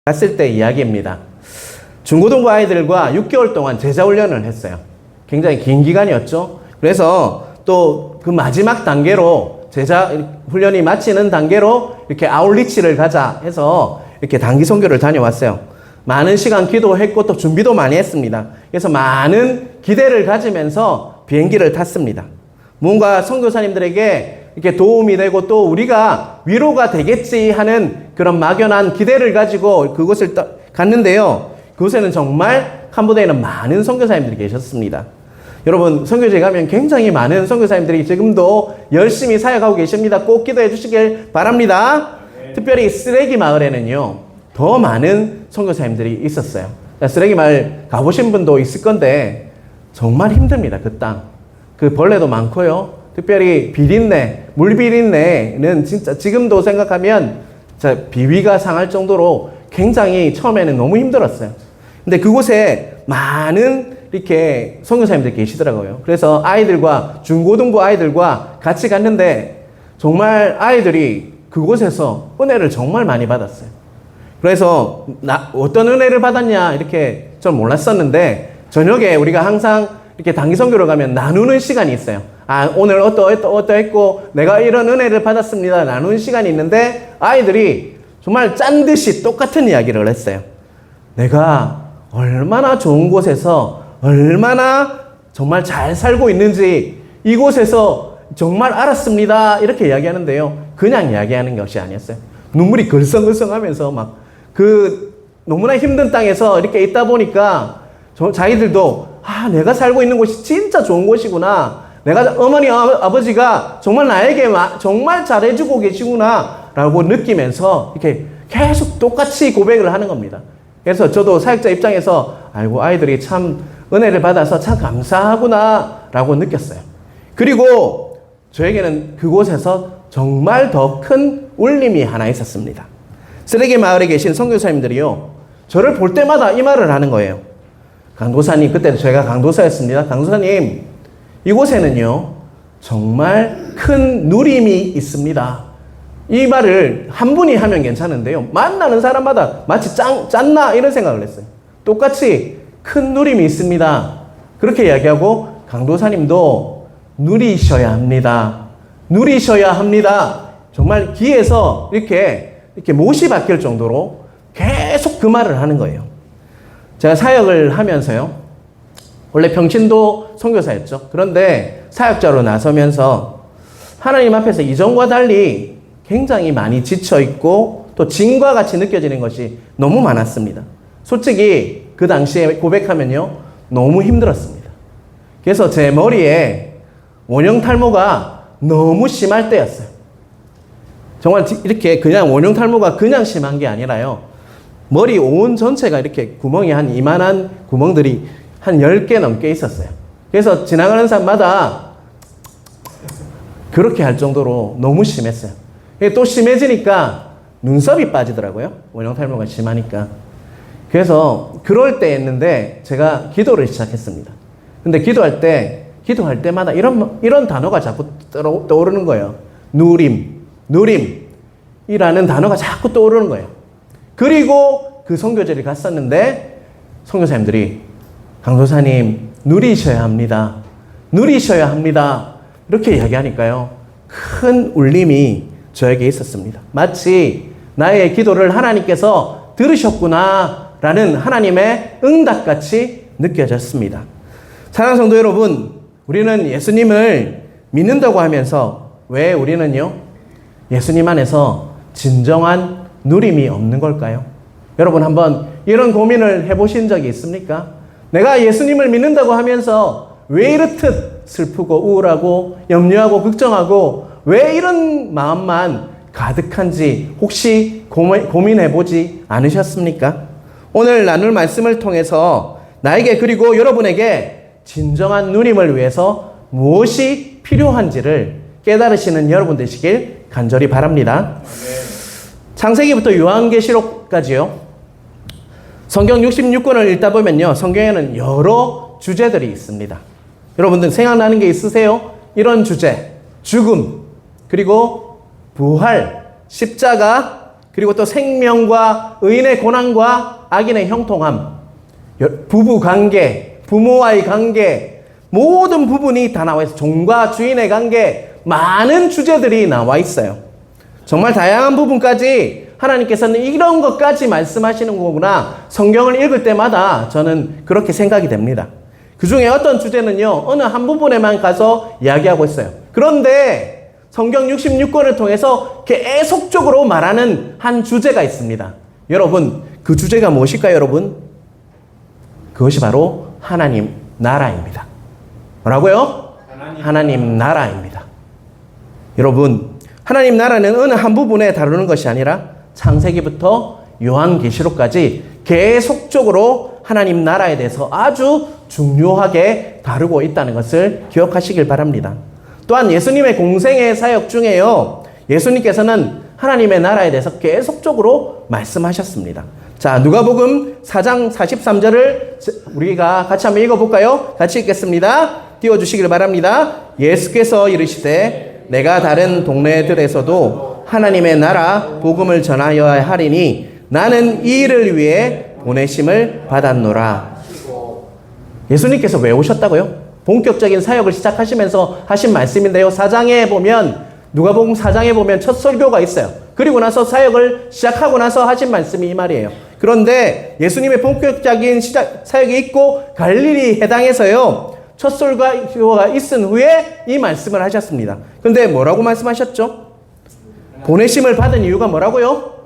갔을 때 이야기입니다. 중고등부 아이들과 6개월 동안 제자훈련을 했어요. 굉장히 긴 기간이었죠. 그래서 또 그 마지막 단계로 제자훈련이 마치는 단계로 이렇게 아울리치를 가자 해서 이렇게 단기 선교를 다녀왔어요. 많은 시간 기도했고 또 준비도 많이 했습니다. 그래서 많은 기대를 가지면서 비행기를 탔습니다. 뭔가 선교사님들에게 이렇게 도움이 되고 또 우리가 위로가 되겠지 하는 그런 막연한 기대를 가지고 그곳을 갔는데요. 그곳에는 정말 캄보디아에는 많은 선교사님들이 계셨습니다. 여러분, 선교지에 가면 굉장히 많은 선교사님들이 지금도 열심히 사역하고 계십니다. 꼭 기도해 주시길 바랍니다. 네. 특별히 쓰레기 마을에는요, 더 많은 선교사님들이 있었어요. 쓰레기 마을 가보신 분도 있을 건데 정말 힘듭니다. 그 땅. 그 벌레도 많고요. 특별히 비린내, 물비린내는 진짜 지금도 생각하면 비위가 상할 정도로 굉장히 처음에는 너무 힘들었어요. 근데 그곳에 많은 이렇게 선교사님들 계시더라고요. 그래서 아이들과 중고등부 아이들과 같이 갔는데 정말 아이들이 그곳에서 은혜를 정말 많이 받았어요. 그래서 어떤 은혜를 받았냐 이렇게 전 몰랐었는데 저녁에 우리가 항상 이렇게 단기 선교로 가면 나누는 시간이 있어요. 오늘 어떠했고 내가 이런 은혜를 받았습니다. 나누는 시간이 있는데 아이들이 정말 짠 듯이 똑같은 이야기를 했어요. 내가 얼마나 좋은 곳에서 얼마나 정말 잘 살고 있는지 이곳에서 정말 알았습니다. 이렇게 이야기하는데요. 그냥 이야기하는 것이 아니었어요. 눈물이 글썽글썽하면서 막 너무나 힘든 땅에서 이렇게 있다 보니까 자기들도 내가 살고 있는 곳이 진짜 좋은 곳이구나. 내가 어머니 아버지가 정말 나에게 정말 잘해주고 계시구나 라고 느끼면서 이렇게 계속 똑같이 고백을 하는 겁니다. 그래서 저도 사역자 입장에서 아이들이 참 은혜를 받아서 참 감사하구나 라고 느꼈어요. 그리고 저에게는 그곳에서 정말 더 큰 울림이 하나 있었습니다. 쓰레기 마을에 계신 선교사님들이요, 저를 볼 때마다 이 말을 하는 거예요. 강도사님, 그때 제가 강도사였습니다. 강도사님, 이곳에는요 정말 큰 누림이 있습니다. 이 말을 한 분이 하면 괜찮은데요, 만나는 사람마다 마치 짠나 이런 생각을 했어요. 똑같이 큰 누림이 있습니다. 그렇게 이야기하고 강도사님도 누리셔야 합니다. 누리셔야 합니다. 정말 귀에서 이렇게 못이 박힐 정도로 계속 그 말을 하는 거예요. 제가 사역을 하면서요, 원래 평신도 선교사였죠. 그런데 사역자로 나서면서 하나님 앞에서 이전과 달리 굉장히 많이 지쳐있고 또 진과 같이 느껴지는 것이 너무 많았습니다. 솔직히 그 당시에 고백하면요, 너무 힘들었습니다. 그래서 제 머리에 원형 탈모가 너무 심할 때였어요. 정말 이렇게 그냥 원형 탈모가 그냥 심한 게 아니라요, 머리 온 전체가 이렇게 구멍이 한 이만한 구멍들이 한 10개 넘게 있었어요. 그래서 지나가는 사람마다 그렇게 할 정도로 너무 심했어요. 또 심해지니까 눈썹이 빠지더라고요. 원형 탈모가 심하니까. 그래서 그럴 때였는데 제가 기도를 시작했습니다. 근데 기도할 때마다 이런 단어가 자꾸 떠오르는 거예요. 누림이라는 단어가 자꾸 떠오르는 거예요. 그리고 그 선교제를 갔었는데 선교사님들이 강도사님 누리셔야 합니다. 누리셔야 합니다. 이렇게 이야기하니까요, 큰 울림이 저에게 있었습니다. 마치 나의 기도를 하나님께서 들으셨구나 라는 하나님의 응답같이 느껴졌습니다. 사랑하는 성도 여러분, 우리는 예수님을 믿는다고 하면서 왜 우리는요 예수님 안에서 진정한 누림이 없는 걸까요? 여러분 한번 이런 고민을 해보신 적이 있습니까? 내가 예수님을 믿는다고 하면서 왜 이렇듯 슬프고 우울하고 염려하고 걱정하고 왜 이런 마음만 가득한지 혹시 고민해보지 않으셨습니까? 오늘 나눌 말씀을 통해서 나에게 그리고 여러분에게 진정한 누림을 위해서 무엇이 필요한지를 깨달으시는 여러분 되시길 간절히 바랍니다. 창세기부터 요한계시록까지요, 성경 66권을 읽다 보면요, 성경에는 여러 주제들이 있습니다. 여러분들 생각나는 게 있으세요? 이런 주제, 죽음, 그리고 부활, 십자가, 그리고 또 생명과 의인의 고난과 악인의 형통함, 부부 관계, 부모와의 관계, 모든 부분이 다 나와 있어요. 종과 주인의 관계, 많은 주제들이 나와 있어요. 정말 다양한 부분까지 하나님께서는 이런 것까지 말씀하시는 거구나. 성경을 읽을 때마다 저는 그렇게 생각이 됩니다. 그 중에 어떤 주제는요, 어느 한 부분에만 가서 이야기하고 있어요. 그런데 성경 66권을 통해서 계속적으로 말하는 한 주제가 있습니다. 여러분, 그 주제가 무엇일까요, 여러분? 그것이 바로 하나님 나라입니다. 뭐라고요? 하나님 나라입니다. 여러분, 하나님 나라는 어느 한 부분에 다루는 것이 아니라 창세기부터 요한계시록까지 계속적으로 하나님 나라에 대해서 아주 중요하게 다루고 있다는 것을 기억하시길 바랍니다. 또한 예수님의 공생의 사역 중에요, 예수님께서는 하나님의 나라에 대해서 계속적으로 말씀하셨습니다. 자, 누가복음 4장 43절을 우리가 같이 한번 읽어볼까요? 같이 읽겠습니다. 띄워주시길 바랍니다. 예수께서 이르시되 내가 다른 동네들에서도 하나님의 나라 복음을 전하여야 하리니 나는 이 일을 위해 보내심을 받았노라. 예수님께서 왜 오셨다고요? 본격적인 사역을 시작하시면서 하신 말씀인데요. 4장에 보면, 누가복음 4장에 보면 첫 설교가 있어요. 그리고 나서 사역을 시작하고 나서 하신 말씀이 이 말이에요. 그런데 예수님의 본격적인 사역이 있고 갈릴리 해당에서요, 첫 설교가 있은 후에 이 말씀을 하셨습니다. 그런데 뭐라고 말씀하셨죠? 보내심을 받은 이유가 뭐라고요?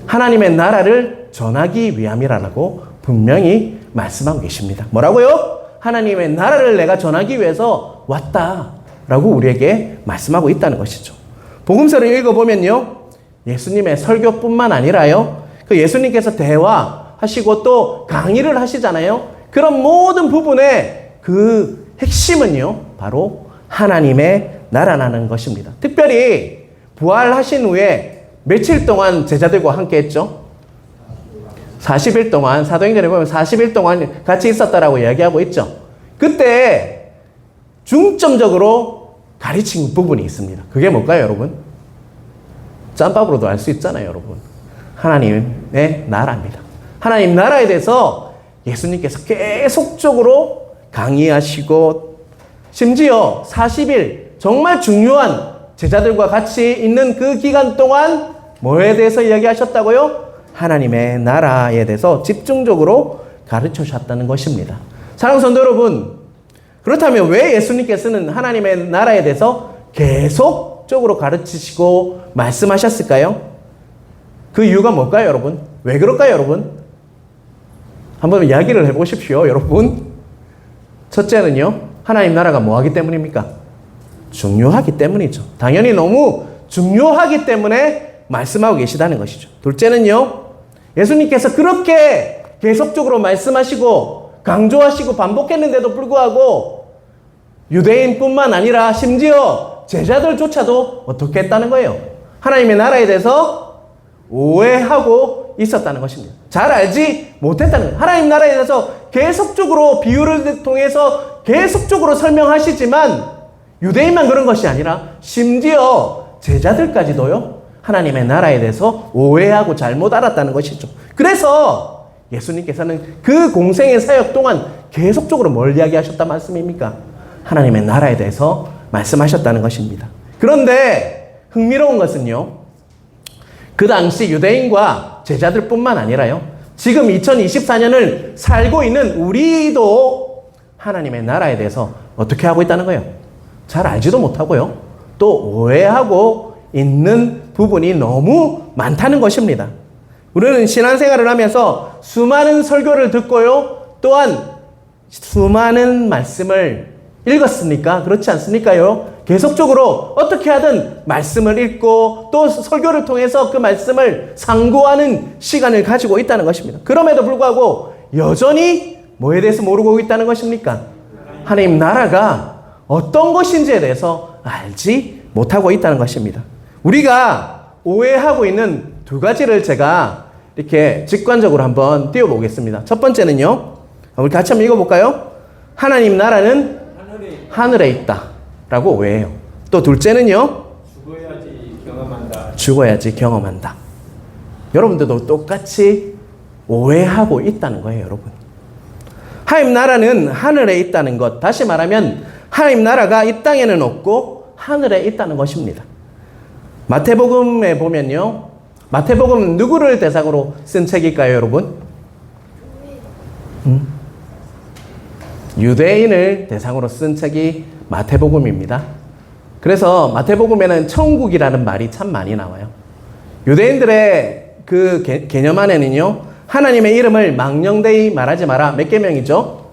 하나님의 나라를 전하기 위함이라고 분명히 말씀하고 계십니다. 뭐라고요? 하나님의 나라를 내가 전하기 위해서 왔다라고 우리에게 말씀하고 있다는 것이죠. 복음서를 읽어보면요, 예수님의 설교뿐만 아니라요, 그 예수님께서 대화하시고 또 강의를 하시잖아요. 그런 모든 부분의 그 핵심은요, 바로 하나님의 나라라는 것입니다. 특별히 부활하신 후에 며칠 동안 제자들과 함께 했죠? 40일 동안, 사도행전에 보면 40일 동안 같이 있었다라고 이야기하고 있죠. 그때 중점적으로 가르친 부분이 있습니다. 그게 뭘까요, 여러분? 짬밥으로도 알 수 있잖아요, 여러분. 하나님의 나라입니다. 하나님 나라에 대해서 예수님께서 계속적으로 강의하시고, 심지어 40일 정말 중요한 제자들과 같이 있는 그 기간 동안 뭐에 대해서 이야기하셨다고요? 하나님의 나라에 대해서 집중적으로 가르쳐 주셨다는 것입니다. 사랑하는 성도 여러분, 그렇다면 왜 예수님께서는 하나님의 나라에 대해서 계속적으로 가르치시고 말씀하셨을까요? 그 이유가 뭘까요, 여러분? 왜 그럴까요, 여러분? 한번 이야기를 해보십시오, 여러분. 첫째는요, 하나님 나라가 뭐하기 때문입니까? 중요하기 때문이죠. 당연히 너무 중요하기 때문에 말씀하고 계시다는 것이죠. 둘째는요, 예수님께서 그렇게 계속적으로 말씀하시고 강조하시고 반복했는데도 불구하고 유대인뿐만 아니라 심지어 제자들조차도 어떻게 했다는 거예요? 하나님의 나라에 대해서 오해하고 있었다는 것입니다. 잘 알지 못했다는 거예요. 하나님 나라에 대해서 계속적으로 비유를 통해서 계속적으로 설명하시지만 유대인만 그런 것이 아니라 심지어 제자들까지도요, 하나님의 나라에 대해서 오해하고 잘못 알았다는 것이죠. 그래서 예수님께서는 그 공생의 사역 동안 계속적으로 뭘 이야기하셨단 말씀입니까? 하나님의 나라에 대해서 말씀하셨다는 것입니다. 그런데 흥미로운 것은요, 그 당시 유대인과 제자들뿐만 아니라요, 지금 2024년을 살고 있는 우리도 하나님의 나라에 대해서 어떻게 하고 있다는 거예요? 잘 알지도 못하고요, 또 오해하고 있는 부분이 너무 많다는 것입니다. 우리는 신앙생활을 하면서 수많은 설교를 듣고요, 또한 수많은 말씀을 읽었습니까? 그렇지 않습니까요? 계속적으로 어떻게 하든 말씀을 읽고 또 설교를 통해서 그 말씀을 상고하는 시간을 가지고 있다는 것입니다. 그럼에도 불구하고 여전히 뭐에 대해서 모르고 있다는 것입니까? 하나님 나라가 어떤 것인지에 대해서 알지 못하고 있다는 것입니다. 우리가 오해하고 있는 두 가지를 제가 이렇게 직관적으로 한번 띄워보겠습니다. 첫 번째는요, 우리 같이 한번 읽어볼까요? 하나님 나라는 하늘에 있다 라고 오해해요. 또 둘째는요, 죽어야지 경험한다. 죽어야지 경험한다. 여러분들도 똑같이 오해하고 있다는 거예요, 여러분. 하나님 나라는 하늘에 있다는 것, 다시 말하면 하나님 나라가 이 땅에는 없고 하늘에 있다는 것입니다. 마태복음에 보면요, 마태복음은 누구를 대상으로 쓴 책일까요, 여러분? 유대인을 대상으로 쓴 책이 마태복음입니다. 그래서 마태복음에는 천국이라는 말이 참 많이 나와요. 유대인들의 그 개념 안에는요, 하나님의 이름을 망령되이 말하지 마라. 몇 계명이죠?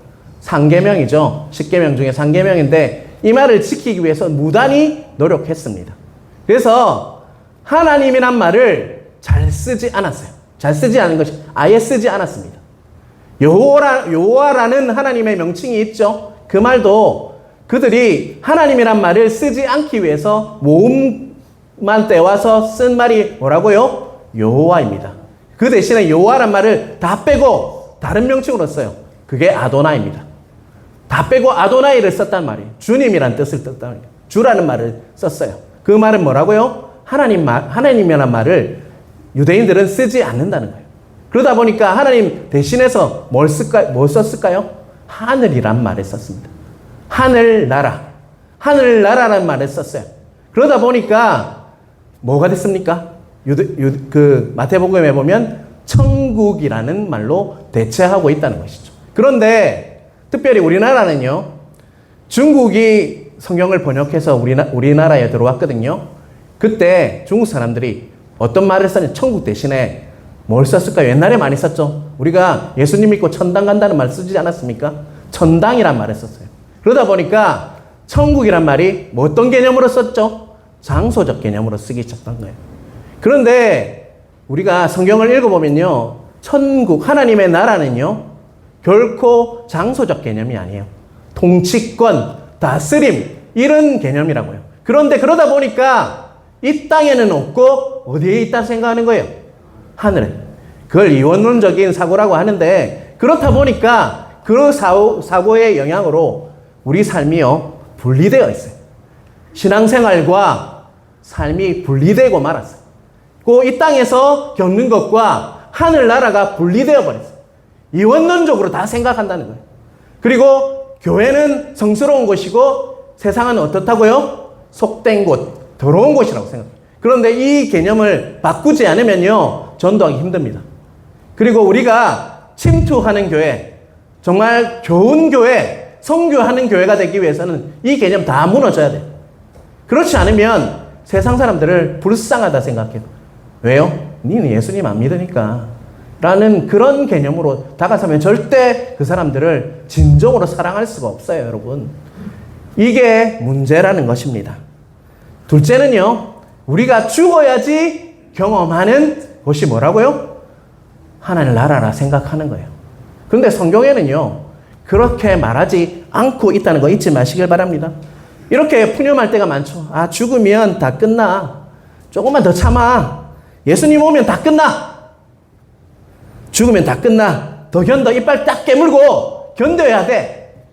3계명이죠. 10계명 중에 3계명인데 이 말을 지키기 위해서 무단히 노력했습니다. 그래서 하나님이란 말을 잘 쓰지 않았어요. 잘 쓰지 않은 것이 아예 쓰지 않았습니다. 여호와라는 하나님의 명칭이 있죠. 그 말도 그들이 하나님이란 말을 쓰지 않기 위해서 모음만 떼와서 쓴 말이 뭐라고요? 여호와입니다. 그 대신에 여호와란 말을 다 빼고 다른 명칭으로 써요. 그게 아도나이입니다. 다 빼고 아도나이를 썼단 말이에요. 주님이란 뜻을 썼단 말이에요. 주라는 말을 썼어요. 그 말은 뭐라고요? 하나님이란 말을 유대인들은 쓰지 않는다는 거예요. 그러다 보니까 하나님 대신해서 뭘 썼을까요? 하늘이란 말을 썼습니다. 하늘나라. 하늘나라라는 말을 썼어요. 그러다 보니까 뭐가 됐습니까? 그 마태복음에 보면 천국이라는 말로 대체하고 있다는 것이죠. 그런데 특별히 우리나라는요, 중국이 성경을 번역해서 우리나라에 들어왔거든요. 그때 중국 사람들이 어떤 말을 썼냐? 천국 대신에 뭘 썼을까요? 옛날에 많이 썼죠. 우리가 예수님 믿고 천당 간다는 말 쓰지 않았습니까? 천당이란 말을 썼어요. 그러다 보니까 천국이란 말이 뭐 어떤 개념으로 썼죠? 장소적 개념으로 쓰기 시작한 거예요. 그런데 우리가 성경을 읽어보면요, 천국, 하나님의 나라는요, 결코 장소적 개념이 아니에요. 통치권, 다스림, 이런 개념이라고요. 그런데 그러다 보니까 이 땅에는 없고 어디에 있다 생각하는 거예요? 하늘에. 그걸 이원론적인 사고라고 하는데, 그렇다 보니까 그 사고의 영향으로 우리 삶이요, 분리되어 있어요. 신앙생활과 삶이 분리되고 말았어요. 그 이 땅에서 겪는 것과 하늘나라가 분리되어 버렸어요. 이원론적으로 다 생각한다는 거예요. 그리고 교회는 성스러운 곳이고 세상은 어떻다고요? 속된 곳, 더러운 곳이라고 생각해요. 그런데 이 개념을 바꾸지 않으면요, 전도하기 힘듭니다. 그리고 우리가 침투하는 교회, 정말 좋은 교회, 선교하는 교회가 되기 위해서는 이 개념 다 무너져야 돼요. 그렇지 않으면 세상 사람들을 불쌍하다 생각해요. 왜요? 니는 예수님 안 믿으니까. 라는 그런 개념으로 다가서면 절대 그 사람들을 진정으로 사랑할 수가 없어요, 여러분. 이게 문제라는 것입니다. 둘째는요, 우리가 죽어야지 경험하는 것이 뭐라고요? 하나님 나라라 생각하는 거예요. 그런데 성경에는요, 그렇게 말하지 않고 있다는 거 잊지 마시길 바랍니다. 이렇게 푸념할 때가 많죠. 아, 죽으면 다 끝나. 조금만 더 참아. 예수님 오면 다 끝나. 죽으면 다 끝나. 더 견뎌. 이빨 딱 깨물고 견뎌야 돼.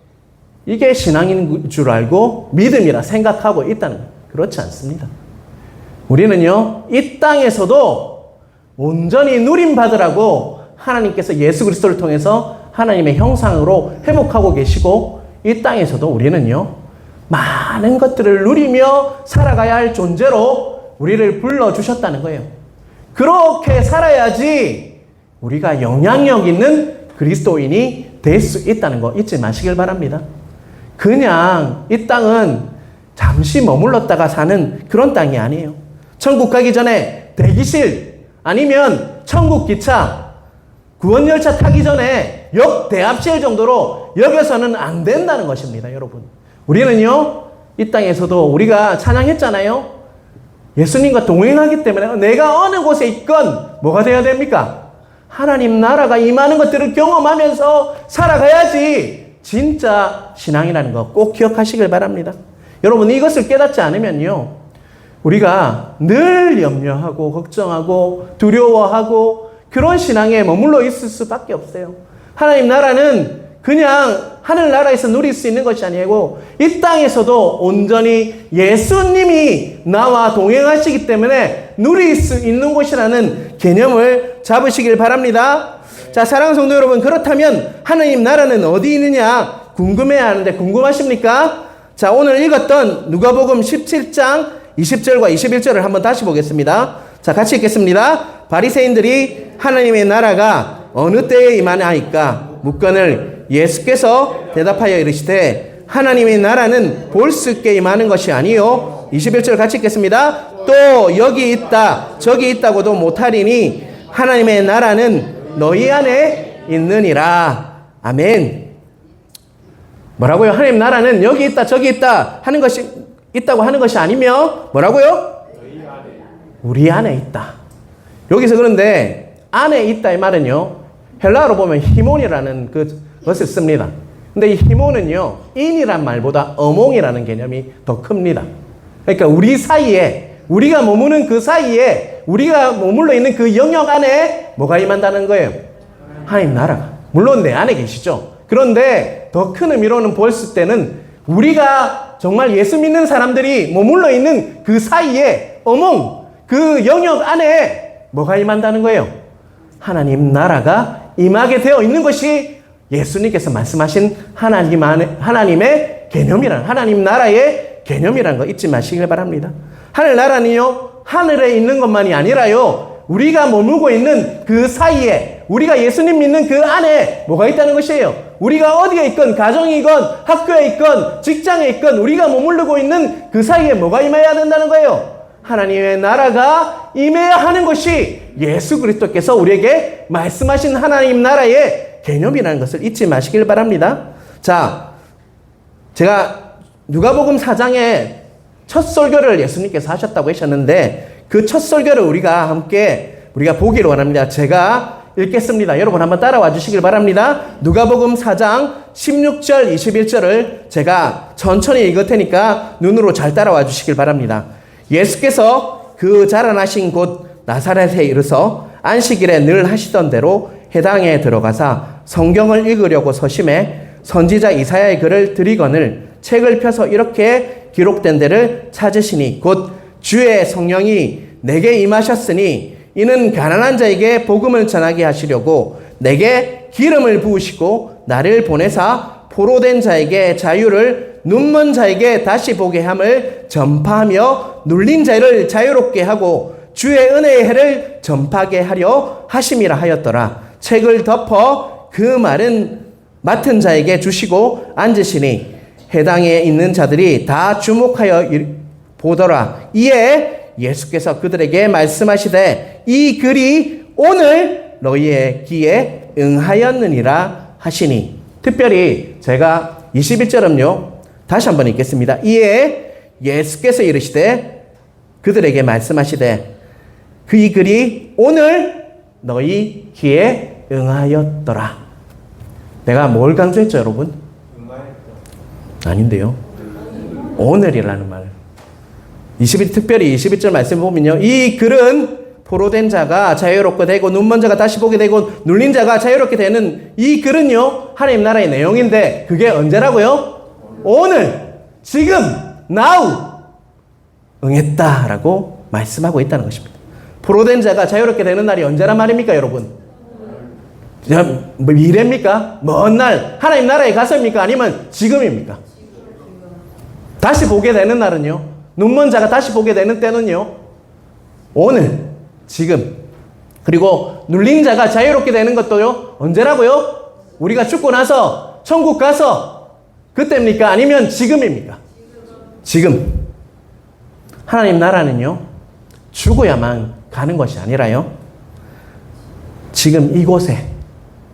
이게 신앙인 줄 알고 믿음이라 생각하고 있다는 거예요. 그렇지 않습니다. 우리는요, 이 땅에서도 온전히 누림받으라고 하나님께서 예수 그리스도를 통해서 하나님의 형상으로 회복하고 계시고, 이 땅에서도 우리는요, 많은 것들을 누리며 살아가야 할 존재로 우리를 불러주셨다는 거예요. 그렇게 살아야지 우리가 영향력 있는 그리스도인이 될 수 있다는 거 잊지 마시길 바랍니다. 그냥 이 땅은 잠시 머물렀다가 사는 그런 땅이 아니에요. 천국 가기 전에 대기실, 아니면 천국 기차, 구원열차 타기 전에 역 대합실 정도로 여겨서는 안 된다는 것입니다, 여러분. 우리는요, 이 땅에서도 우리가 찬양했잖아요. 예수님과 동행하기 때문에 내가 어느 곳에 있건 뭐가 되어야 됩니까? 하나님 나라가 임하는 것들을 경험하면서 살아가야지 진짜 신앙이라는 거 꼭 기억하시길 바랍니다. 여러분, 이것을 깨닫지 않으면요, 우리가 늘 염려하고 걱정하고 두려워하고 그런 신앙에 머물러 있을 수밖에 없어요. 하나님 나라는 그냥 하늘나라에서 누릴 수 있는 것이 아니고 이 땅에서도 온전히 예수님이 나와 동행하시기 때문에 누릴 수 있는 곳이라는 개념을 잡으시길 바랍니다. 자, 사랑하는 성도 여러분, 그렇다면 하나님 나라는 어디 있느냐 궁금해하는데 궁금하십니까? 자, 오늘 읽었던 누가복음 17장 20절과 21절을 한번 다시 보겠습니다. 자, 같이 읽겠습니다. 바리새인들이 하나님의 나라가 어느 때에 임하나이까 묻거늘 예수께서 대답하여 이르시되 하나님의 나라는 볼 수 있게 임하는 것이 아니요. 21절 같이 읽겠습니다. 또 여기 있다 저기 있다고도 못하리니 하나님의 나라는 너희 안에 있느니라. 아멘. 뭐라고요? 하나님 나라는 여기 있다 저기 있다 하는 것이 있다고 하는 것이 아니며 뭐라고요? 우리 안에 있다. 여기서 그런데 안에 있다 이 말은요, 헬라어로 보면 히몬이라는 것을 씁니다. 근데 이 히몬은요, 인이란 말보다 어몽이라는 개념이 더 큽니다. 그러니까 우리 사이에, 우리가 머무는 그 사이에, 우리가 머물러 있는 그 영역 안에 뭐가 임한다는 거예요? 하나님 나라가. 물론 내 안에 계시죠. 그런데 더 큰 의미로는 보았을 때는 우리가 정말 예수 믿는 사람들이 머물러 있는 그 사이에 어몽, 그 영역 안에 뭐가 임한다는 거예요? 하나님 나라가 임하게 되어 있는 것이 예수님께서 말씀하신 하나님의 개념이란, 하나님 나라의 개념이라는 거 잊지 마시길 바랍니다. 하늘 나라는요, 하늘에 있는 것만이 아니라요, 우리가 머물고 있는 그 사이에, 우리가 예수님 믿는 그 안에 뭐가 있다는 것이에요. 우리가 어디에 있건, 가정에 있건, 학교에 있건, 직장에 있건, 우리가 머무르고 있는 그 사이에 뭐가 임해야 된다는 거예요? 하나님의 나라가 임해야 하는 것이 예수 그리스도께서 우리에게 말씀하신 하나님 나라의 개념이라는 것을 잊지 마시길 바랍니다. 자, 제가 누가복음 4장에 첫 설교를 예수님께서 하셨다고 하셨는데 그 첫 설교를 우리가 보기를 원합니다. 제가 읽겠습니다. 여러분 한번 따라와 주시길 바랍니다. 누가복음 4장 16절 21절을 제가 천천히 읽을 테니까 눈으로 잘 따라와 주시길 바랍니다. 예수께서 그 자라나신 곳 나사렛에 이르서 안식일에 늘 하시던 대로 회당에 들어가사 성경을 읽으려고 서심해 선지자 이사야의 글을 들이거늘 책을 펴서 이렇게 기록된 데를 찾으시니 곧 주의 성령이 내게 임하셨으니 이는 가난한 자에게 복음을 전하게 하시려고 내게 기름을 부으시고 나를 보내사 포로된 자에게 자유를, 눈먼 자에게 다시 보게 함을 전파하며 눌린 자를 자유롭게 하고 주의 은혜의 해를 전파하게 하려 하심이라 하였더라. 책을 덮어 그 말은 맡은 자에게 주시고 앉으시니 회당에 있는 자들이 다 주목하여 보더라. 이에 예수께서 그들에게 말씀하시되 이 글이 오늘 너희의 귀에 응하였느니라 하시니. 특별히 제가 21절은요 다시 한번 읽겠습니다. 이에 예수께서 이르시되 그들에게 말씀하시되 그 이 글이 오늘 너희 귀에 응하였더라. 내가 뭘 강조했죠 여러분? 아닌데요. 오늘이라는 말. 특별히 21절 말씀 보면요. 이 글은 포로된 자가 자유롭게 되고 눈먼 자가 다시 보게 되고 눌린 자가 자유롭게 되는 이 글은요. 하나님 나라의 내용인데 그게 언제라고요? 오늘, 지금, now 응했다라고 말씀하고 있다는 것입니다. 포로된 자가 자유롭게 되는 날이 언제란 말입니까 여러분? 미래입니까? 먼 날, 하나님 나라에 가서입니까? 아니면 지금입니까? 다시 보게 되는 날은요, 눈먼 자가 다시 보게 되는 때는요, 오늘, 지금. 그리고 눌린 자가 자유롭게 되는 것도요, 언제라고요? 우리가 죽고 나서 천국 가서 그때입니까? 아니면 지금입니까? 지금. 하나님 나라는요, 죽어야만 가는 것이 아니라요, 지금 이곳에,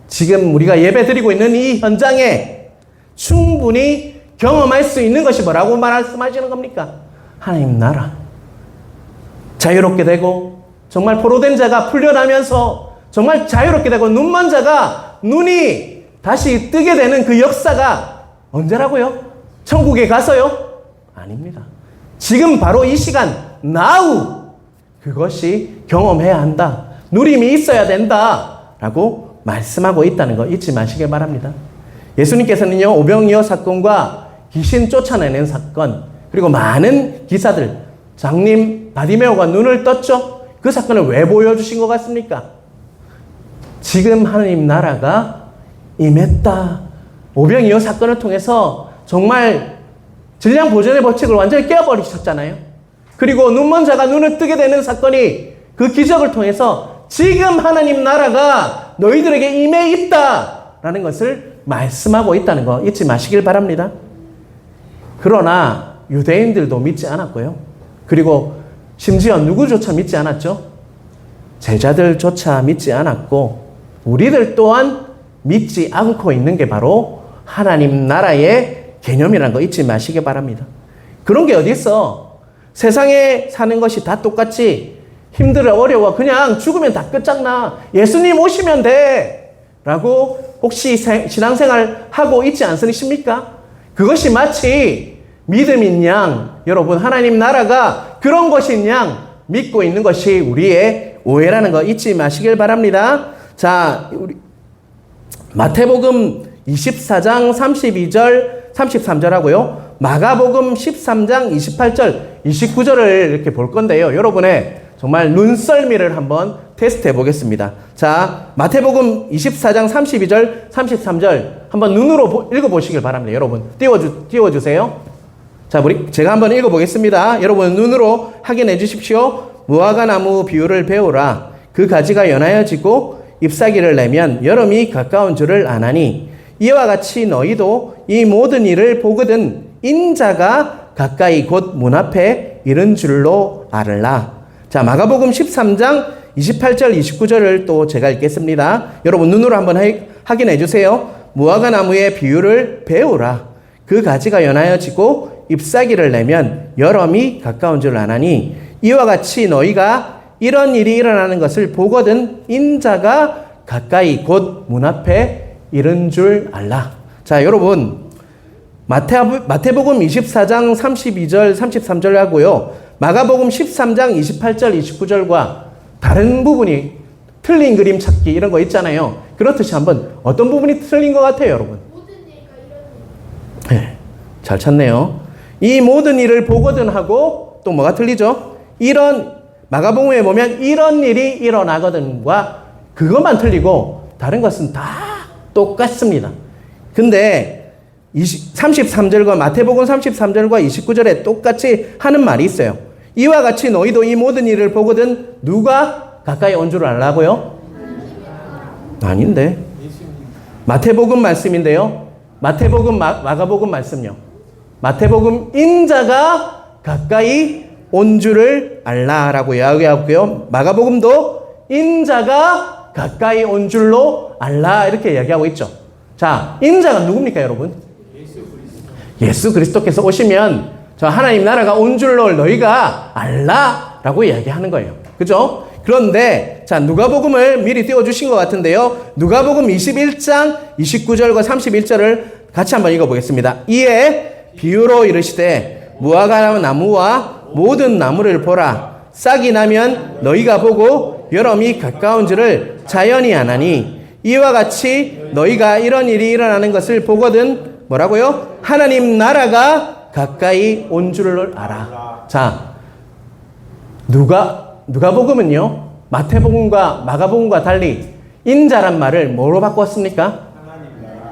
지금 우리가 예배 드리고 있는 이 현장에 충분히 경험할 수 있는 것이 뭐라고 말씀하시는 겁니까? 하나님 나라. 자유롭게 되고 정말 포로된 자가 풀려나면서 정말 자유롭게 되고 눈먼 자가 눈이 다시 뜨게 되는 그 역사가 언제라고요? 천국에 가서요? 아닙니다. 지금 바로 이 시간, now 그것이 경험해야 한다. 누림이 있어야 된다. 라고 말씀하고 있다는 거 잊지 마시길 바랍니다. 예수님께서는요, 오병이어 사건과 귀신 쫓아내는 사건, 그리고 많은 기사들, 장님 바디메오가 눈을 떴죠? 그 사건을 왜 보여주신 것 같습니까? 지금 하나님 나라가 임했다. 오병이어 사건을 통해서 정말 질량 보존의 법칙을 완전히 깨어버리셨잖아요. 그리고 눈먼 자가 눈을 뜨게 되는 사건이 그 기적을 통해서 지금 하나님 나라가 너희들에게 임해 있다라는 것을 말씀하고 있다는 거 잊지 마시길 바랍니다. 그러나 유대인들도 믿지 않았고요. 그리고 심지어 누구조차 믿지 않았죠? 제자들조차 믿지 않았고 우리들 또한 믿지 않고 있는 게 바로 하나님 나라의 개념이라는 거 잊지 마시기 바랍니다. 그런 게 어디 있어? 세상에 사는 것이 다 똑같이 힘들어 어려워 그냥 죽으면 다 끝장나 예수님 오시면 돼 라고 혹시 신앙생활 하고 있지 않으십니까? 그것이 마치 믿음인 양 여러분 하나님 나라가 그런 것인 양 믿고 있는 것이 우리의 오해라는 거 잊지 마시길 바랍니다. 자, 우리 마태복음 24장 32절 33절 하고요. 마가복음 13장 28절 29절을 이렇게 볼 건데요. 여러분의 정말 눈썰미를 한번 테스트 해보겠습니다. 자, 마태복음 24장 32절 33절 한번 눈으로 읽어보시길 바랍니다. 여러분 띄워주세요. 자, 제가 한번 읽어보겠습니다. 여러분 눈으로 확인해 주십시오. 무화과나무 비유를 배우라. 그 가지가 연하여지고 잎사귀를 내면 여름이 가까운 줄을 아나니 이와 같이 너희도 이 모든 일을 보거든 인자가 가까이 곧 문 앞에 이른 줄로 알으라. 자, 마가복음 13장 28절 29절을 또 제가 읽겠습니다. 여러분 눈으로 한번 확인해 주세요. 무화과나무의 비유를 배우라. 그 가지가 연하여지고 잎사귀를 내면 여름이 가까운 줄 아나니 이와 같이 너희가 이런 일이 일어나는 것을 보거든 인자가 가까이 곧 문 앞에 이른 줄 알라. 자, 여러분 마태복음 24장 32절 33절 하고요. 마가복음 13장 28절 29절과 다른 부분이 틀린 그림 찾기 이런 거 있잖아요. 그렇듯이 한번 어떤 부분이 틀린 것 같아요, 여러분? 네, 잘 찾네요. 이 모든 일을 보거든 하고 또 뭐가 틀리죠? 이런 마가복음에 보면 이런 일이 일어나거든과 그것만 틀리고 다른 것은 다 똑같습니다. 근데 33절과 마태복음 33절과 29절에 똑같이 하는 말이 있어요. 이와 같이 너희도 이 모든 일을 보거든 누가 가까이 온 줄 알라고요? 아닌데. 마태복음 말씀인데요. 마태복음 마가복음 말씀요. 마태복음 인자가 가까이 온 줄을 알라라고 이야기하고요. 마가복음도 인자가 가까이 온 줄로 알라 이렇게 이야기하고 있죠. 자, 인자가 누굽니까, 여러분? 예수 그리스도께서 오시면 저 하나님 나라가 온 줄로 너희가 알라라고 이야기하는 거예요. 그죠? 그런데 자, 누가복음을 미리 띄워주신 것 같은데요. 누가복음 21장 29절과 31절을 같이 한번 읽어보겠습니다. 이에 비유로 이르시되 무화과 나무와 모든 나무를 보라. 싹이 나면 너희가 보고 여름이 가까운 줄을 자연히 아나니 이와 같이 너희가 이런 일이 일어나는 것을 보거든 뭐라고요? 하나님 나라가 가까이 온 줄을 알아. 자, 누가복음은요 마태복음과 마가복음과 달리 인자란 말을 뭐로 바꿨습니까?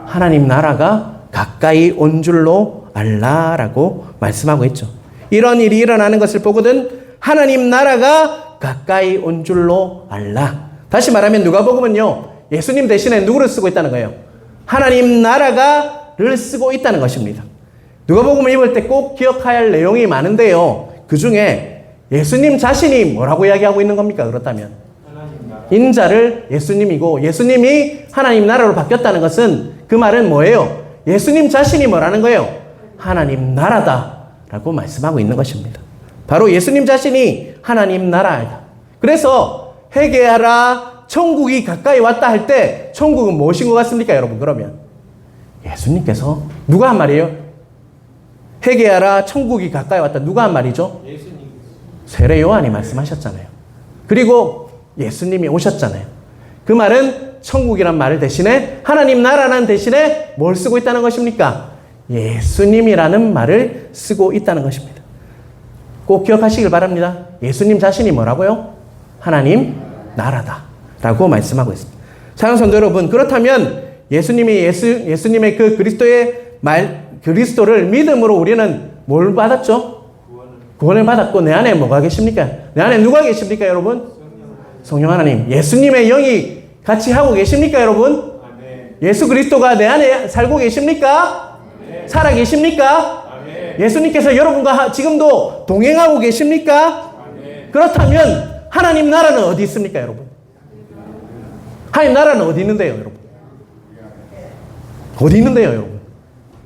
하나님 나라가 가까이 온 줄로 알라라고 말씀하고 있죠. 이런 일이 일어나는 것을 보거든 하나님 나라가 가까이 온 줄로 알라. 다시 말하면 누가복음은요 예수님 대신에 누구를 쓰고 있다는 거예요? 하나님 나라가를 쓰고 있다는 것입니다. 누가복음을 읽을 때 꼭 기억해야 할 내용이 많은데요. 그 중에 예수님 자신이 뭐라고 이야기하고 있는 겁니까? 그렇다면 인자를 예수님이고 예수님이 하나님 나라로 바뀌었다는 것은 그 말은 뭐예요? 예수님 자신이 뭐라는 거예요? 하나님 나라다라고 말씀하고 있는 것입니다. 바로 예수님 자신이 하나님 나라이다. 그래서 회개하라 천국이 가까이 왔다 할 때 천국은 무엇인 것 같습니까, 여러분? 그러면 예수님께서 누가 한 말이에요? 회개하라 천국이 가까이 왔다. 누가 한 말이죠? 예수님. 세례 요한이 말씀하셨잖아요. 그리고 예수님이 오셨잖아요. 그 말은 천국이란 말을 대신에 하나님 나라라는 대신에 뭘 쓰고 있다는 것입니까? 예수님이라는 말을 쓰고 있다는 것입니다. 꼭 기억하시길 바랍니다. 예수님 자신이 뭐라고요? 하나님 나라다 라고 말씀하고 있습니다. 사랑하는 성도 여러분, 그렇다면 예수님의 그 그리스도를 믿음으로 우리는 뭘 받았죠? 구원을 받았고 내 안에 뭐가 계십니까? 내 안에 누가 계십니까, 여러분? 성령 하나님. 예수님의 영이 같이 하고 계십니까, 여러분? 예수 그리스도가 내 안에 살고 계십니까? 살아 계십니까? 예수님께서 여러분과 지금도 동행하고 계십니까? 그렇다면 하나님 나라는 어디 있습니까, 여러분? 하나님 나라는 어디 있는데요, 여러분? 어디 있는데요, 여러분?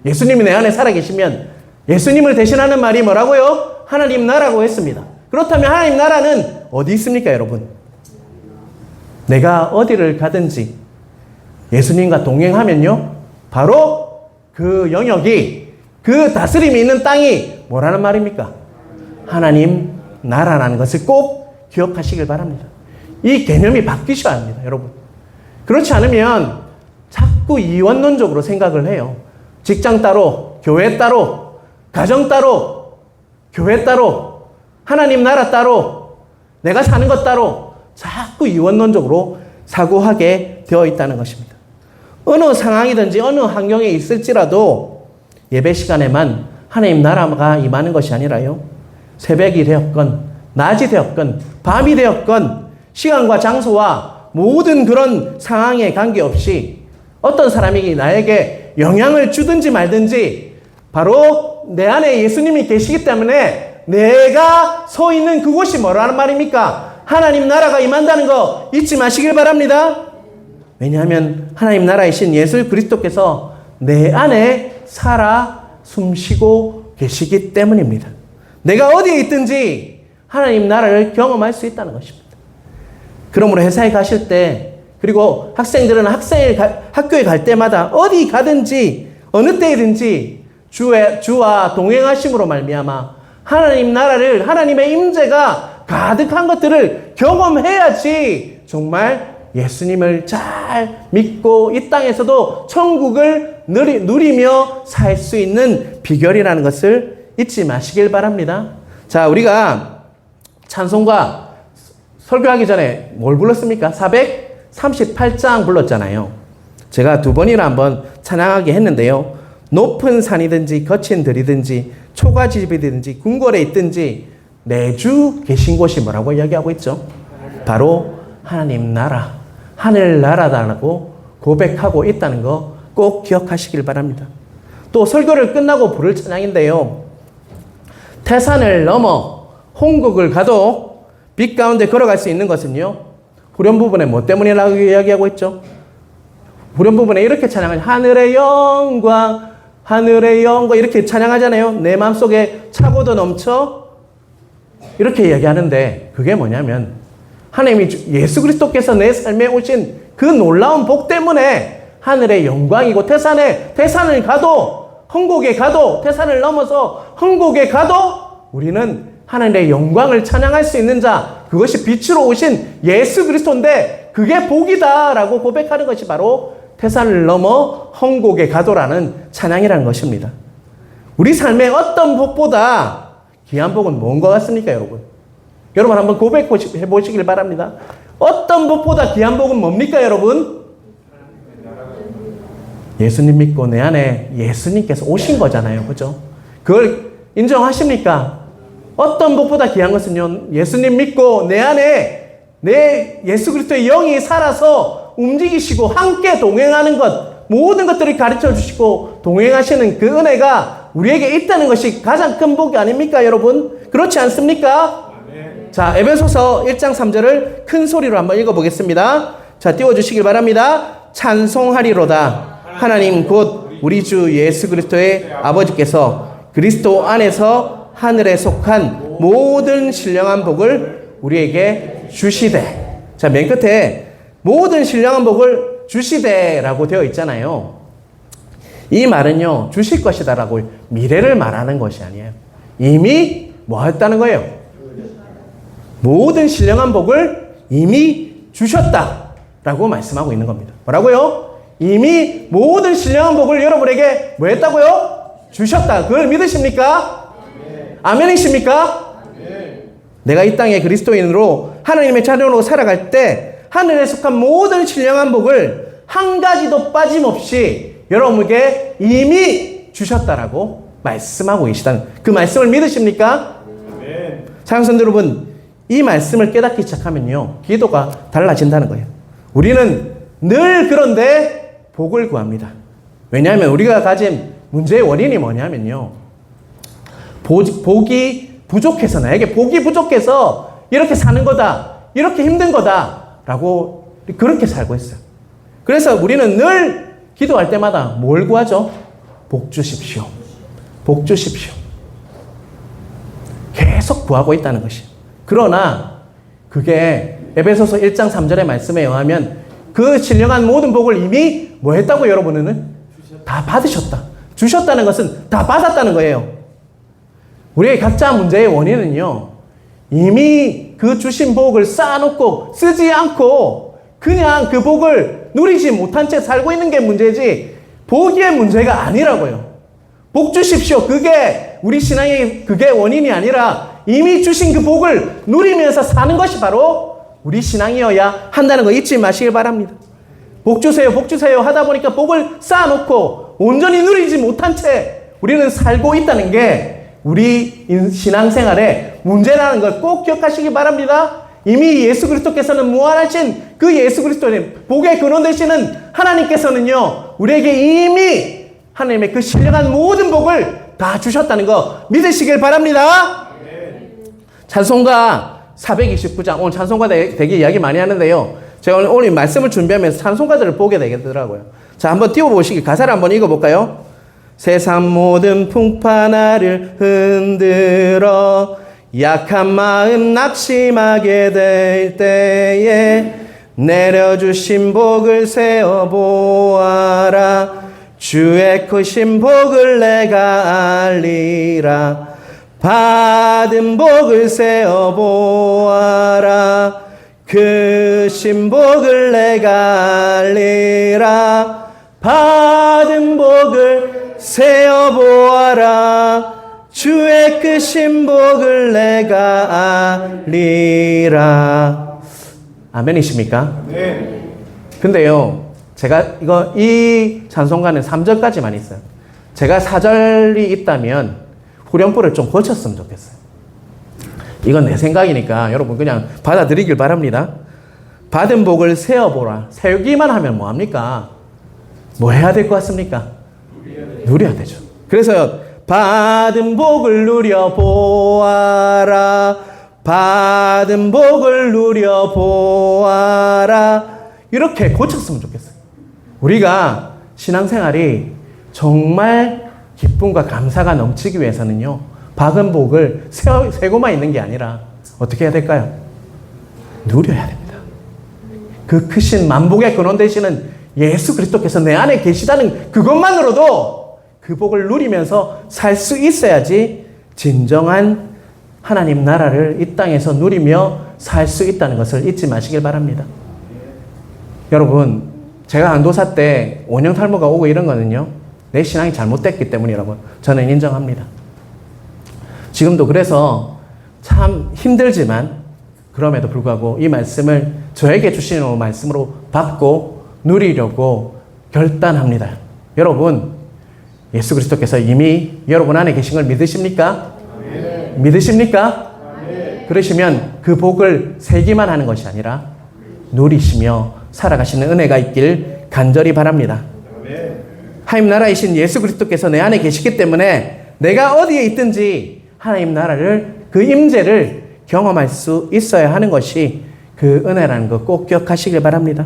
예수님이 내 안에 살아 계시면 예수님을 대신하는 말이 뭐라고요? 하나님 나라고 했습니다. 그렇다면 하나님 나라는 어디 있습니까, 여러분? 내가 어디를 가든지 예수님과 동행하면요, 바로 그 영역이, 그 다스림이 있는 땅이 뭐라는 말입니까? 하나님 나라라는 것을 꼭 기억하시길 바랍니다. 이 개념이 바뀌셔야 합니다, 여러분. 그렇지 않으면 자꾸 이원론적으로 생각을 해요. 직장 따로, 교회 따로, 가정 따로, 교회 따로, 하나님 나라 따로, 내가 사는 것 따로 자꾸 이원론적으로 사고하게 되어 있다는 것입니다. 어느 상황이든지 어느 환경에 있을지라도 예배 시간에만 하나님 나라가 임하는 것이 아니라요, 새벽이 되었건 낮이 되었건 밤이 되었건 시간과 장소와 모든 그런 상황에 관계없이 어떤 사람이 나에게 영향을 주든지 말든지 바로 내 안에 예수님이 계시기 때문에 내가 서 있는 그곳이 뭐라는 말입니까? 하나님 나라가 임한다는 거 잊지 마시길 바랍니다. 왜냐하면 하나님 나라이신 예수 그리스도께서 내 안에 살아 숨쉬고 계시기 때문입니다. 내가 어디에 있든지 하나님 나라를 경험할 수 있다는 것입니다. 그러므로 회사에 가실 때, 그리고 학생들은 학교에 갈 때마다 어디 가든지 어느 때이든지 주와 동행하심으로 말미암아 하나님 나라를, 하나님의 임재가 가득한 것들을 경험해야지 정말 예수님을 잘 믿고 이 땅에서도 천국을 누리며 살 수 있는 비결이라는 것을 잊지 마시길 바랍니다. 자, 우리가 찬송가 설교하기 전에 뭘 불렀습니까? 438장 불렀잖아요. 제가 2번이나 한번 찬양하게 했는데요. 높은 산이든지 거친 들이든지 초가집이든지 궁궐에 있든지 내 주 계신 곳이 뭐라고 이야기하고 있죠? 바로 하나님 나라, 하늘 나라다라고 고백하고 있다는 거 꼭 기억하시길 바랍니다. 또 설교를 끝나고 부를 찬양인데요. 태산을 넘어 홍국을 가도 빛 가운데 걸어갈 수 있는 것은요, 후렴 부분에 뭐 때문이라고 이야기하고 있죠? 후렴 부분에 이렇게 찬양하죠. 하늘의 영광, 하늘의 영광 이렇게 찬양하잖아요. 내 마음속에 차고도 넘쳐 이렇게 이야기하는데 그게 뭐냐면 하나님이 예수 그리스도께서 내 삶에 오신 그 놀라운 복 때문에 하늘의 영광이고 태산을 가도, 천국에 가도, 태산을 넘어서 천국에 가도 우리는 하나님의 영광을 찬양할 수 있는 자, 그것이 빛으로 오신 예수 그리스도인데 그게 복이다라고 고백하는 것이 바로 태산을 넘어 천국에 가도라는 찬양이라는 것입니다. 우리 삶의 어떤 복보다 귀한 복은 뭔 것 같습니까, 여러분? 여러분 한번 고백해 보시길 바랍니다. 어떤 복보다 귀한 복은 뭡니까, 여러분? 예수님 믿고 내 안에 예수님께서 오신 거잖아요. 그죠? 그걸 인정하십니까? 어떤 복보다 귀한 것은요, 예수님 믿고 내 안에 내 예수 그리스도의 영이 살아서 움직이시고 함께 동행하는 것, 모든 것들을 가르쳐 주시고 동행하시는 그 은혜가 우리에게 있다는 것이 가장 큰 복이 아닙니까, 여러분? 그렇지 않습니까? 네. 자, 에베소서 1장 3절을 큰 소리로 한번 읽어보겠습니다. 자, 띄워주시길 바랍니다. 찬송하리로다. 하나님 곧 우리 주 예수 그리스도의 아버지께서 그리스도 안에서 하늘에 속한 모든 신령한 복을 우리에게 주시되. 자, 맨 끝에 모든 신령한 복을 주시되라고 되어 있잖아요. 이 말은요, 주실 것이다라고 미래를 말하는 것이 아니에요. 이미 뭐 했다는 거예요? 모든 신령한 복을 이미 주셨다라고 라고 말씀하고 있는 겁니다. 뭐라고요? 이미 모든 신령한 복을 여러분에게 뭐 했다고요? 주셨다. 그걸 믿으십니까? 아멘이십니까? 내가 이 땅에 그리스도인으로 하나님의 자녀로 살아갈 때 하늘에 속한 모든 신령한 복을 한 가지도 빠짐없이 여러분에게 이미 주셨다라고 말씀하고 계시다는 그 말씀을 믿으십니까? 사랑하는 성도 여러분, 이 말씀을 깨닫기 시작하면요, 기도가 달라진다는 거예요. 우리는 늘 그런데 복을 구합니다. 왜냐하면 우리가 가진 문제의 원인이 뭐냐면요, 복이 부족해서, 나에게 복이 부족해서 이렇게 사는 거다, 이렇게 힘든 거다 라고 그렇게 살고 있어요. 그래서 우리는 늘 기도할 때마다 뭘 구하죠? 복 주십시오. 복 주십시오. 계속 구하고 있다는 것이에요. 그러나 그게 에베소서 1장 3절의 말씀에 의하면 그 신령한 모든 복을 이미 뭐 했다고 여러분은? 다 받으셨다. 주셨다는 것은 다 받았다는 거예요. 우리의 각자 문제의 원인은요, 이미 그 주신 복을 쌓아놓고 쓰지 않고 그냥 그 복을 누리지 못한 채 살고 있는 게 문제지 복의 문제가 아니라고요. 복 주십시오. 그게 우리 신앙의 그게 원인이 아니라 이미 주신 그 복을 누리면서 사는 것이 바로 우리 신앙이어야 한다는 거 잊지 마시길 바랍니다. 복 주세요, 복 주세요 하다 보니까 복을 쌓아놓고 온전히 누리지 못한 채 우리는 살고 있다는 게 우리 신앙생활의 문제라는 걸 꼭 기억하시기 바랍니다. 이미 예수 그리스도께서는 무한하신 그 예수 그리스도님, 복의 근원 되시는 하나님께서는요, 우리에게 이미 하나님의 그 신령한 모든 복을 다 주셨다는 거 믿으시길 바랍니다. 찬송가 429장, 오늘 찬송가 되게 이야기 많이 하는데요, 제가 오늘 말씀을 준비하면서 찬송가들을 보게 되더라고요. 자, 한번 띄워보시기, 가사를 한번 읽어볼까요? 세상 모든 풍파나를 흔들어 약한 마음 낙심하게 될 때에 내려주신 복을 세어보아라. 주의 크신 복을 내가 알리라. 받은 복을 세어보아라. 크신 복을 내가 알리라. 받은 복을 세어보아라. 주의 크신 복을 내가 알리라. 아멘이십니까? 네. 근데요, 제가 이 찬송가는 3절까지만 있어요. 제가 4절이 있다면 후렴구를 좀 고쳤으면 좋겠어요. 이건 내 생각이니까 여러분 그냥 받아들이길 바랍니다. 받은 복을 세어보라. 세우기만 하면 뭐합니까? 뭐 해야 될 것 같습니까? 누려야 되죠. 그래서 받은 복을 누려보아라. 받은 복을 누려보아라. 이렇게 고쳤으면 좋겠어요. 우리가 신앙생활이 정말 기쁨과 감사가 넘치기 위해서는요, 받은 복을 세고만 있는 게 아니라 어떻게 해야 될까요? 누려야 됩니다. 그 크신 만복의 근원 되시는 예수 그리스도께서 내 안에 계시다는 그것만으로도 그 복을 누리면서 살 수 있어야지 진정한 하나님 나라를 이 땅에서 누리며 살 수 있다는 것을 잊지 마시길 바랍니다. 여러분, 제가 안도사 때 원형 탈모가 오고 이런 거는요, 내 신앙이 잘못됐기 때문이라고 저는 인정합니다. 지금도 그래서 참 힘들지만 그럼에도 불구하고 이 말씀을 저에게 주시는 말씀으로 받고 누리려고 결단합니다. 여러분, 예수 그리스도께서 이미 여러분 안에 계신 걸 믿으십니까? 네. 믿으십니까? 네. 그러시면 그 복을 세기만 하는 것이 아니라 누리시며 살아가시는 은혜가 있길 간절히 바랍니다. 네. 하나님 나라이신 예수 그리스도께서 내 안에 계시기 때문에 내가 어디에 있든지 하나님 나라를, 그 임재를 경험할 수 있어야 하는 것이 그 은혜라는 거 꼭 기억하시길 바랍니다.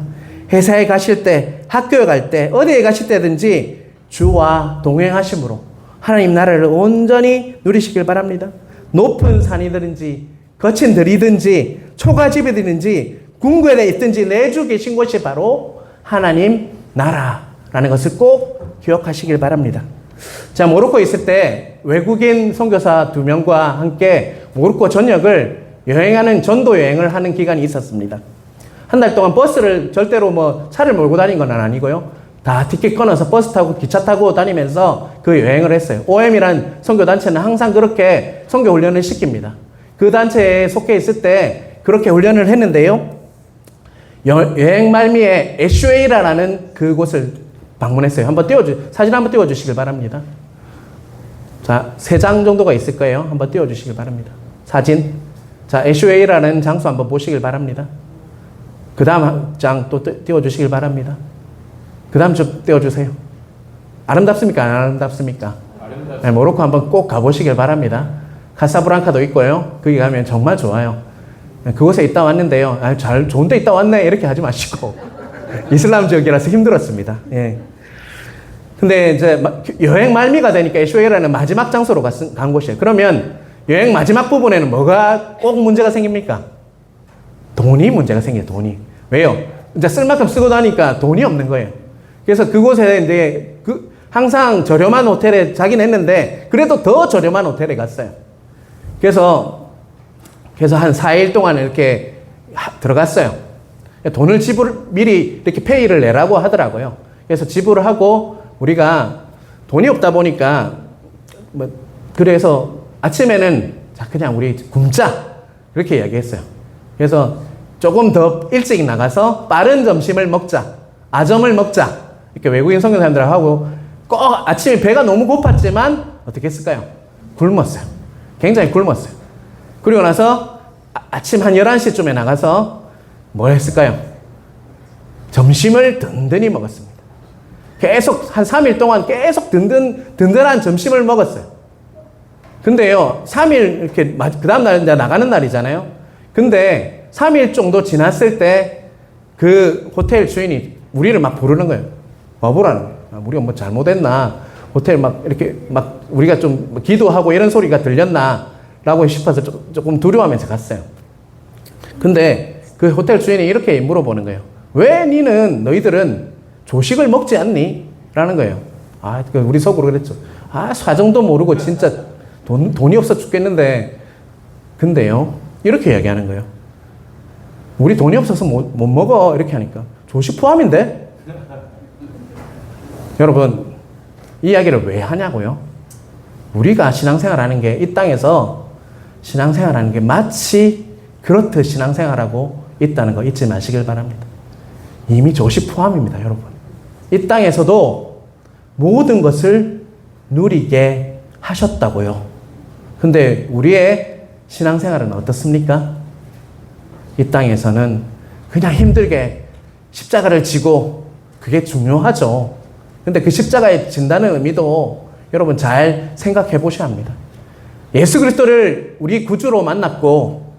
회사에 가실 때, 학교에 갈 때, 어디에 가실 때든지 주와 동행하심으로 하나님 나라를 온전히 누리시길 바랍니다. 높은 산이든지 거친 들이든지 초가집이든지 궁궐에 있든지 내 주 계신 곳이 바로 하나님 나라라는 것을 꼭 기억하시길 바랍니다. 자, 모로코에 있을 때 외국인 선교사 2명과 함께 모로코 전역을 여행하는 전도 여행을 하는 기간이 있었습니다. 한 달 동안 버스를 절대로 뭐 차를 몰고 다닌 건 아니고요. 다 티켓 끊어서 버스 타고 기차 타고 다니면서 그 여행을 했어요. OM이란 선교단체는 항상 그렇게 선교 훈련을 시킵니다. 그 단체에 속해 있을 때 그렇게 훈련을 했는데요. 여행 말미에 에슈에이라라는 그곳을 방문했어요. 사진 한번 띄워주시길 바랍니다. 자, 3장 정도가 있을 거예요. 한번 띄워주시길 바랍니다. 사진. 자, 에슈에이라는 장소 한번 보시길 바랍니다. 그 다음 장 또 띄워주시길 바랍니다. 그 다음 좀 띄워주세요. 아름답습니까? 안 아름답습니까? 네, 모로코 한번 꼭 가보시길 바랍니다. 카사브랑카도 있고요. 거기 가면 정말 좋아요. 그곳에 있다 왔는데요. 좋은 데 있다 왔네. 이렇게 하지 마시고. 이슬람 지역이라서 힘들었습니다. 예. 근데 이제 여행 말미가 되니까 에슈에이라는 마지막 장소로 간 곳이에요. 그러면 여행 마지막 부분에는 뭐가 꼭 문제가 생깁니까? 돈이 문제가 생겨요. 돈이. 왜요? 이제 쓸 만큼 쓰고 나니까 돈이 없는 거예요. 그래서 그곳에 이제 항상 저렴한 호텔에 자기는 했는데 그래도 더 저렴한 호텔에 갔어요. 그래서 한 4일 동안 이렇게 들어갔어요. 돈을 미리 이렇게 페이를 내라고 하더라고요. 그래서 지불을 하고 우리가 돈이 없다 보니까 그래서 아침에는 그냥 우리 굶자 이렇게 이야기했어요. 그래서 조금 더 일찍 나가서 빠른 점심을 먹자, 아점을 먹자 이렇게 외국인 선교사님들하고 하고 꼭 아침에 배가 너무 고팠지만 어떻게 했을까요? 굶었어요. 굉장히 굶었어요. 그리고 나서 아침 한 11시쯤에 나가서 뭘 했을까요? 점심을 든든히 먹었습니다. 계속 한 3일 동안 계속 든든한 점심을 먹었어요. 근데요, 3일 이렇게 그 다음날 이제 나가는 날이잖아요. 근데 3일 정도 지났을 때 그 호텔 주인이 우리를 막 부르는 거예요. 와보라는 거예요. 우리가 뭐 잘못했나? 호텔 이렇게 우리가 좀 기도하고 이런 소리가 들렸나? 라고 싶어서 조금 두려워하면서 갔어요. 근데 그 호텔 주인이 이렇게 물어보는 거예요. 왜 너희들은 조식을 먹지 않니? 라는 거예요. 우리 속으로 그랬죠. 사정도 모르고 진짜 돈이 없어 죽겠는데. 근데요, 이렇게 이야기하는 거예요. 우리 돈이 없어서 못 먹어. 이렇게 하니까. 조식 포함인데? 여러분, 이 이야기를 왜 하냐고요? 우리가 신앙생활하는 게 이 땅에서 신앙생활하는 게 마치 그렇듯 신앙생활하고 있다는 거 잊지 마시길 바랍니다. 이미 조식 포함입니다, 여러분. 이 땅에서도 모든 것을 누리게 하셨다고요. 근데 우리의 신앙생활은 어떻습니까? 이 땅에서는 그냥 힘들게 십자가를 지고 그게 중요하죠. 근데 그 십자가에 진다는 의미도 여러분 잘 생각해 보셔야 합니다. 예수 그리스도를 우리 구주로 만났고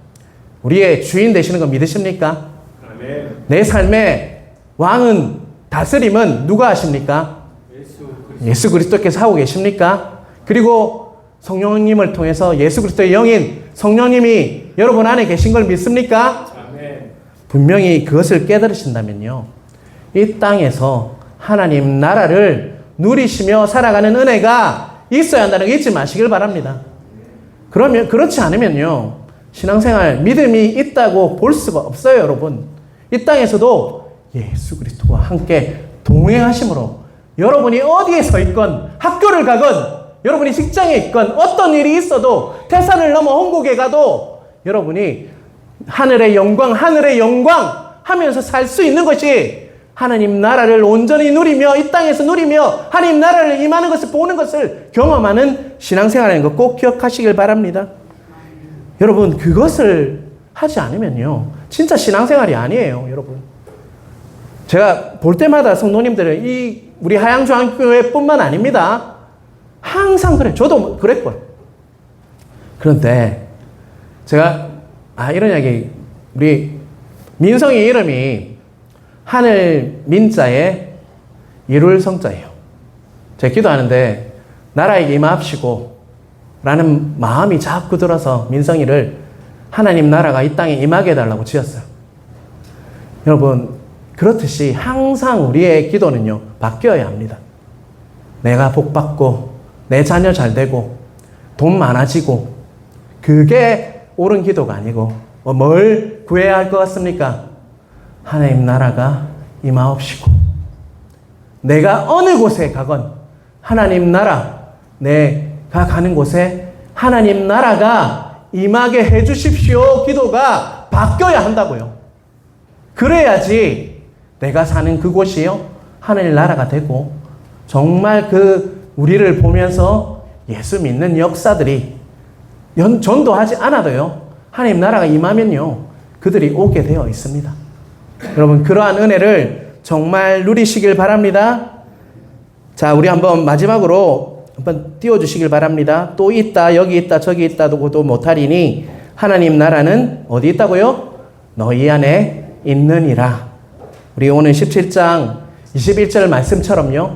우리의 주인 되시는 거 믿으십니까? 아멘. 내 삶의 왕은 다스림은 누가 하십니까? 예수 그리스도께서 하고 계십니까? 그리고 성령님을 통해서 예수 그리스도의 영인 성령님이 여러분 안에 계신 걸 믿습니까? 아멘. 분명히 그것을 깨달으신다면요, 이 땅에서 하나님 나라를 누리시며 살아가는 은혜가 있어야 한다는 거 잊지 마시길 바랍니다. 그러면 그렇지 않으면요, 신앙생활 믿음이 있다고 볼 수가 없어요, 여러분. 이 땅에서도 예수 그리스도와 함께 동행하심으로 여러분이 어디에 서 있건 학교를 가건 여러분이 직장에 있건 어떤 일이 있어도 태산을 넘어 홍곡에 가도 여러분이 하늘의 영광 하면서 살 수 있는 것이 하나님 나라를 온전히 누리며 이 땅에서 누리며 하나님 나라를 임하는 것을 보는 것을 경험하는 신앙생활인 것 꼭 기억하시길 바랍니다. 여러분, 그것을 하지 않으면요, 진짜 신앙생활이 아니에요, 여러분. 제가 볼 때마다 성도님들은 우리 하양중앙교회뿐만 아닙니다. 항상 그래. 저도 그랬고요. 그런데 제가 이런 이야기, 우리 민성이 이름이 하늘 민자에 이룰 성자예요. 제가 기도하는데 나라에게 임하옵시고 라는 마음이 자꾸 들어서 민성이를 하나님 나라가 이 땅에 임하게 해달라고 지었어요. 여러분, 그렇듯이 항상 우리의 기도는요, 바뀌어야 합니다. 내가 복받고 내 자녀 잘 되고 돈 많아지고 그게 옳은 기도가 아니고 뭘 구해야 할 것 같습니까? 하나님 나라가 임하옵시고, 내가 어느 곳에 가건 하나님 나라, 내가 가는 곳에 하나님 나라가 임하게 해주십시오 기도가 바뀌어야 한다고요. 그래야지 내가 사는 그곳이요 하늘 나라가 되고, 정말 우리를 보면서 예수 믿는 역사들이 전도하지 않아도요 하나님 나라가 임하면요 그들이 오게 되어 있습니다. 여러분, 그러한 은혜를 정말 누리시길 바랍니다. 자, 우리 한번 마지막으로 한번 띄워주시길 바랍니다. 또 있다, 여기 있다, 저기 있다도 못하리니 하나님 나라는 어디 있다고요? 너희 안에 있느니라. 우리 오늘 17장 21절 말씀처럼요,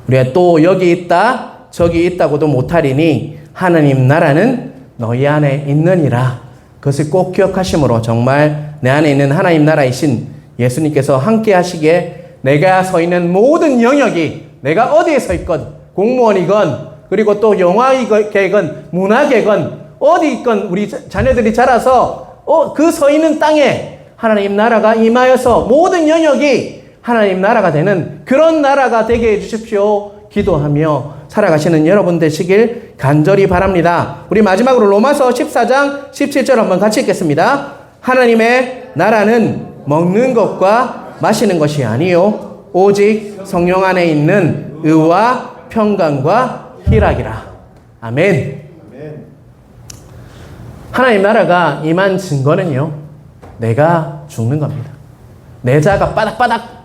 우리가 또 여기 있다, 저기 있다고도 못하리니 하나님 나라는 너희 안에 있느니라. 그것을 꼭 기억하심으로 정말 내 안에 있는 하나님 나라이신 예수님께서 함께 하시기에 내가 서 있는 모든 영역이, 내가 어디에 서 있건, 공무원이건, 그리고 또 영화계건, 문화계건, 어디 있건 우리 자녀들이 자라서 그 서 있는 땅에 하나님 나라가 임하여서 모든 영역이 하나님 나라가 되는 그런 나라가 되게 해주십시오 기도하며 살아가시는 여러분 되시길 간절히 바랍니다. 우리 마지막으로 로마서 14장 17절 한번 같이 읽겠습니다. 하나님의 나라는 먹는 것과 마시는 것이 아니요 오직 성령 안에 있는 의와 평강과 희락이라. 아멘. 하나님 나라가 임한 증거는요, 내가 죽는 겁니다. 내 자가 바닥바닥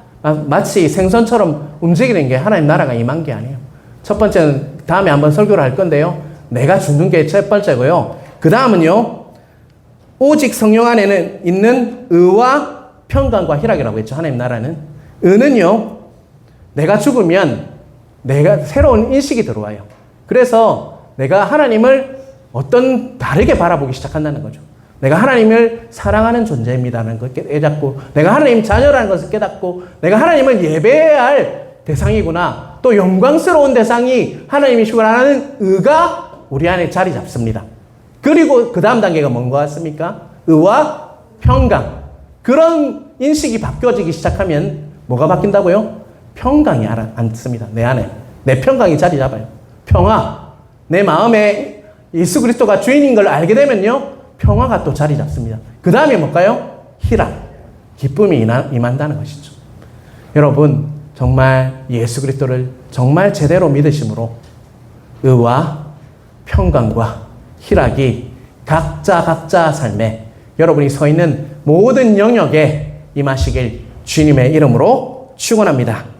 마치 생선처럼 움직이는 게 하나님 나라가 임한 게 아니에요. 첫 번째는 다음에 한번 설교를 할 건데요, 내가 죽는 게 첫 번째고요. 그 다음은요, 오직 성령 안에는 있는 의와 평강과 희락이라고 했죠. 하나님 나라는 의는요, 내가 죽으면 내가 새로운 인식이 들어와요. 그래서 내가 하나님을 다르게 바라보기 시작한다는 거죠. 내가 하나님을 사랑하는 존재입니다라는 걸 깨닫고, 내가 하나님 자녀라는 것을 깨닫고, 내가 하나님을 예배해야 할 대상이구나, 또 영광스러운 대상이 하나님이시구나라는 의가 우리 안에 자리 잡습니다. 그리고 그 다음 단계가 뭔 것 같습니까? 의와 평강. 그런 인식이 바뀌어지기 시작하면 뭐가 바뀐다고요? 평강이 앉습니다. 내 안에. 내 평강이 자리 잡아요. 평화. 내 마음에 예수 그리스도가 주인인 걸 알게 되면요, 평화가 또 자리 잡습니다. 그 다음에 뭘까요? 희락. 기쁨이 임한다는 것이죠. 여러분, 정말 예수 그리스도를 정말 제대로 믿으심으로 의와 평강과 희락이 각자 삶에, 여러분이 서 있는 모든 영역에 임하시길 주님의 이름으로 축원합니다.